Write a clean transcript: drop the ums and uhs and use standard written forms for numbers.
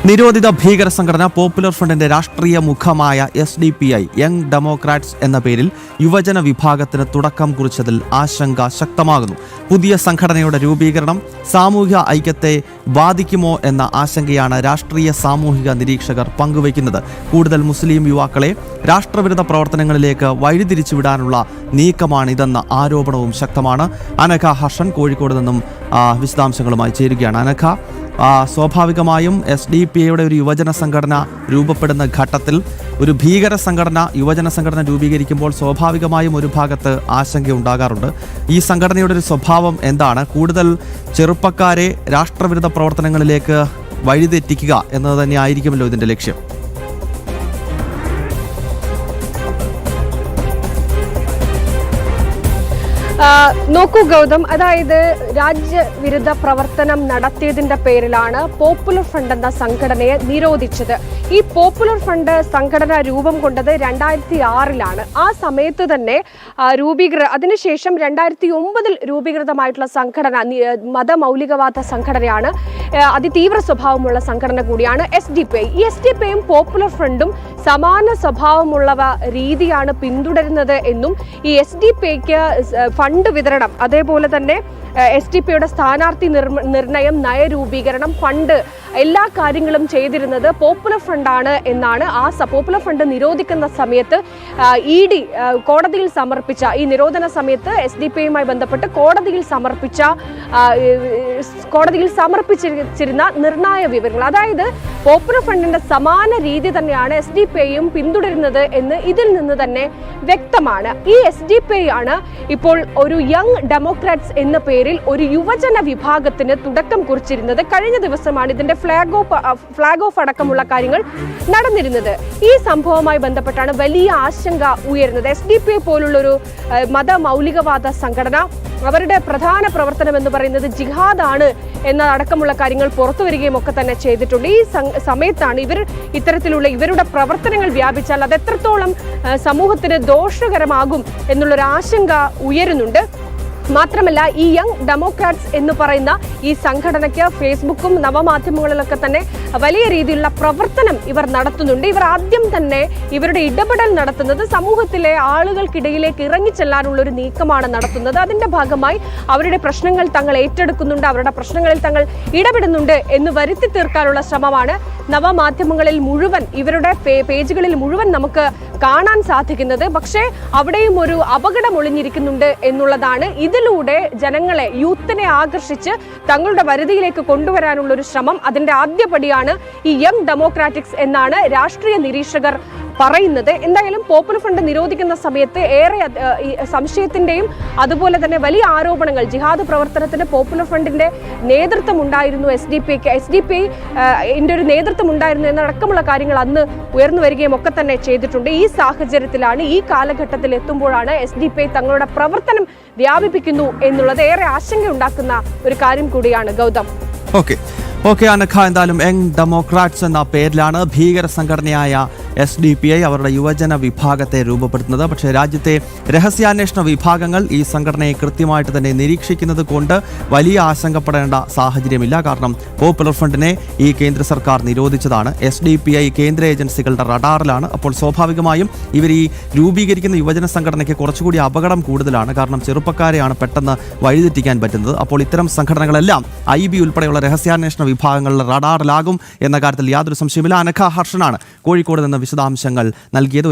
നിരോധിത ഭീകര സംഘടന പോപ്പുലർ ഫ്രണ്ടിന്റെ രാഷ്ട്രീയ മുഖമായ SDPI യങ് ഡെമോക്രാറ്റ്സ് എന്ന പേരിൽ യുവജന വിഭാഗത്തിന് തുടക്കം കുറിച്ചതിൽ ആശങ്ക ശക്തമാകുന്നു. പുതിയ സംഘടനയുടെ രൂപീകരണം സാമൂഹിക ഐക്യത്തെ ബാധിക്കുമോ എന്ന ആശങ്കയാണ് രാഷ്ട്രീയ സാമൂഹിക നിരീക്ഷകർ പങ്കുവയ്ക്കുന്നത്. കൂടുതൽ മുസ്ലിം യുവാക്കളെ രാഷ്ട്രവിരുദ്ധ പ്രവർത്തനങ്ങളിലേക്ക് വഴിതിരിച്ചുവിടാനുള്ള നീക്കമാണിതെന്ന ആരോപണവും ശക്തമാണ്. അനഘ ഹർഷൻ കോഴിക്കോട് നിന്നും വിശദാംശങ്ങളുമായി ചേരുകയാണ്. അനഘ, സ്വാഭാവികമായും SDPIയുടെ ഒരു യുവജന സംഘടന രൂപപ്പെടുന്ന ഘട്ടത്തിൽ ഒരു ഭീകര സംഘടന യുവജന സംഘടന രൂപീകരിക്കുമ്പോൾ സ്വാഭാവികമായും ഒരു ഭാഗത്ത് ആശങ്കയുണ്ടാകാറുണ്ട്. ഈ സംഘടനയുടെ ഒരു സ്വഭാവം എന്താണ്? കൂടുതൽ ചെറുപ്പക്കാരെ രാഷ്ട്രവിരുദ്ധ പ്രവർത്തനങ്ങളിലേക്ക് വഴിതെറ്റിക്കുക എന്നത് തന്നെ ആയിരിക്കുമല്ലോ ഇതിൻ്റെ ലക്ഷ്യം. നോക്കൂ ഗൗതം, അതായത് രാജ്യവിരുദ്ധ പ്രവർത്തനം നടത്തിയതിന്റെ പേരിലാണ് പോപ്പുലർ ഫ്രണ്ട് എന്ന സംഘടനയെ നിരോധിച്ചത്. ഈ പോപ്പുലർ ഫ്രണ്ട് സംഘടന രൂപം കൊണ്ടത് 2006-ലാണ്. ആ സമയത്ത് തന്നെ അതിനുശേഷം 2009 രൂപീകൃതമായിട്ടുള്ള സംഘടന മതമൗലികവാദ സംഘടനയാണ്. അതിതീവ്ര സ്വഭാവമുള്ള സംഘടന കൂടിയാണ് SDPI. ഈ SDPIയും പോപ്പുലർ ഫ്രണ്ടും സമാന സ്വഭാവമുള്ള രീതിയാണ് പിന്തുടരുന്നത് എന്നും ഈ SDPIക്ക് ഫണ്ട് വിതരണം, അതേപോലെ തന്നെ SDPIയുടെ സ്ഥാനാർത്ഥി നിർണയം, നയരൂപീകരണം, ഫണ്ട്, എല്ലാ കാര്യങ്ങളും ചെയ്തിരുന്നത് പോപ്പുലർ ഫ്രണ്ടാണ് എന്നാണ്. പോപ്പുലർ ഫ്രണ്ട് നിരോധിക്കുന്ന സമയത്ത് ED കോടതിയിൽ സമർപ്പിച്ച, ഈ നിരോധന സമയത്ത് SDPIയുമായി ബന്ധപ്പെട്ട് കോടതിയിൽ സമർപ്പിച്ചിരുന്ന നിർണായ വിവരങ്ങൾ, അതായത് പോപ്പുലർ ഫ്രണ്ടിന്റെ സമാന രീതി തന്നെയാണ് SDPIയും പിന്തുടരുന്നത് എന്ന് ഇതിൽ നിന്ന് തന്നെ വ്യക്തമാണ്. ഈ SDPI ആണ് ഇപ്പോൾ ഒരു യങ് ഡെമോക്രാറ്റ്സ് എന്ന പേരിൽ ഒരു യുവജന വിഭാഗത്തിന് തുടക്കം കുറിച്ചിരുന്നത്. കഴിഞ്ഞ ദിവസമാണ് ഇതിന്റെ ഫ്ലാഗ് ഓഫ് അടക്കമുള്ള കാര്യങ്ങൾ നടന്നിരുന്നത്. ഈ സംഭവവുമായി ബന്ധപ്പെട്ടാണ് വലിയ ആശങ്ക ഉയരുന്നത്. SDPI പോലുള്ളൊരു മതമൗലികവാദ സംഘടന, അവരുടെ പ്രധാന പ്രവർത്തനം എന്ന് പറയുന്നത് ജിഹാദ് ആണ് എന്നതടക്കമുള്ള കാര്യങ്ങൾ പുറത്തു വരികയും ഒക്കെ തന്നെ ചെയ്തിട്ടുണ്ട്. ഈ സമയത്താണ് ഇത്തരത്തിലുള്ള ഇവരുടെ പ്രവർത്തനങ്ങൾ വ്യാപിച്ചാൽ അത് എത്രത്തോളം സമൂഹത്തിന് ദോഷകരമാകും എന്നുള്ളൊരു ആശങ്ക ഉയരുന്നുണ്ട്. മാത്രമല്ല, ഈ യങ് ഡെമോക്രാറ്റ്സ് എന്ന് പറയുന്ന ഈ സംഘടനയ്ക്ക് ഫേസ്ബുക്കും നവമാധ്യമങ്ങളിലൊക്കെ തന്നെ വലിയ രീതിയിലുള്ള പ്രവർത്തനം ഇവർ നടത്തുന്നുണ്ട്. ഇവർ ആദ്യം തന്നെ ഇവരുടെ ഇടപെടൽ നടത്തുന്നത് സമൂഹത്തിലെ ആളുകൾക്കിടയിലേക്ക് ഇറങ്ങിച്ചെല്ലാനുള്ള ഒരു നീക്കമാണ് നടത്തുന്നത്. അതിന്റെ ഭാഗമായി അവരുടെ പ്രശ്നങ്ങൾ തങ്ങൾ ഏറ്റെടുക്കുന്നുണ്ട്, അവരുടെ പ്രശ്നങ്ങളിൽ തങ്ങൾ ഇടപെടുന്നുണ്ട് എന്ന് വരുത്തി തീർക്കാനുള്ള ശ്രമമാണ് നവമാധ്യമങ്ങളിൽ മുഴുവൻ, ഇവരുടെ പേജുകളിൽ മുഴുവൻ നമുക്ക് കാണാൻ സാധിക്കുന്നത്. പക്ഷേ അവിടെയും ഒരു അപകടം ഒളിഞ്ഞിരിക്കുന്നുണ്ട് എന്നുള്ളതാണ്. ഇതിലൂടെ ജനങ്ങളെ, യൂത്തിനെ ആകർഷിച്ച് തങ്ങളുടെ വരുതിയിലേക്ക് കൊണ്ടുവരാനുള്ള ഒരു ശ്രമം, അതിന്റെ ആദ്യപടിയാണ് ഈ യങ് ഡെമോക്രാറ്റിക്സ് എന്നാണ് രാഷ്ട്രീയ നിരീക്ഷകർ പറയുന്നത്. എന്തായാലും പോപ്പുലർ ഫ്രണ്ട് നിരോധിക്കുന്ന സമയത്ത് ഏറെ സംശയത്തിന്റെയും അതുപോലെ തന്നെ വലിയ ആരോപണങ്ങൾ, ജിഹാദ് പ്രവർത്തനത്തിന് പോപ്പുലർ ഫ്രണ്ടിന്റെ നേതൃത്വം ഉണ്ടായിരുന്നു, SDPIന്റെ ഒരു നേതൃത്വം ഉണ്ടായിരുന്നു എന്നടക്കമുള്ള കാര്യങ്ങൾ അന്ന് ഉയർന്നു വരികയും ഒക്കെ തന്നെ ചെയ്തിട്ടുണ്ട്. ഈ സാഹചര്യത്തിലാണ്, ഈ കാലഘട്ടത്തിൽ എത്തുമ്പോഴാണ് SDPI തങ്ങളുടെ പ്രവർത്തനം വ്യാപിപ്പിക്കുന്നു എന്നുള്ളത് ഏറെ ആശങ്കയുണ്ടാക്കുന്ന ഒരു കാര്യം കൂടിയാണ് ഗൗതം. ഓക്കെ അനഘ, എന്തായാലും യങ് ഡെമോക്രാറ്റ്സ് എന്ന പേരിലാണ് ഭീകര സംഘടനയായ SDPI അവരുടെ യുവജന വിഭാഗത്തെ രൂപപ്പെടുത്തുന്നത്. പക്ഷേ രാജ്യത്തെ രഹസ്യാന്വേഷണ വിഭാഗങ്ങൾ ഈ സംഘടനയെ കൃത്യമായിട്ട് തന്നെ നിരീക്ഷിക്കുന്നത് കൊണ്ട് വലിയ ആശങ്കപ്പെടേണ്ട സാഹചര്യമില്ല. കാരണം പോപ്പുലർ ഫ്രണ്ടിനെ ഈ കേന്ദ്ര സർക്കാർ നിരോധിച്ചതാണ്. SDPI കേന്ദ്ര ഏജൻസികളുടെ റഡാറിലാണ്. അപ്പോൾ സ്വാഭാവികമായും ഇവർ ഈ രൂപീകരിക്കുന്ന യുവജന സംഘടനയ്ക്ക് കുറച്ചുകൂടി അപകടം കൂടുതലാണ്. കാരണം ചെറുപ്പക്കാരെയാണ് പെട്ടെന്ന് വഴിതെറ്റിക്കാൻ പറ്റുന്നത്. അപ്പോൾ ഇത്തരം സംഘടനകളെല്ലാം IB ഉൾപ്പെടെയുള്ള രഹസ്യാന്വേഷണ വിഭാഗങ്ങളുടെ റഡാറിലാകും എന്ന കാര്യത്തിൽ യാതൊരു സംശയമില്ല. അനഘ ഹർഷനാണ് കോഴിക്കോട് നിന്ന് വിശദാംശങ്ങൾ നൽകിയത്.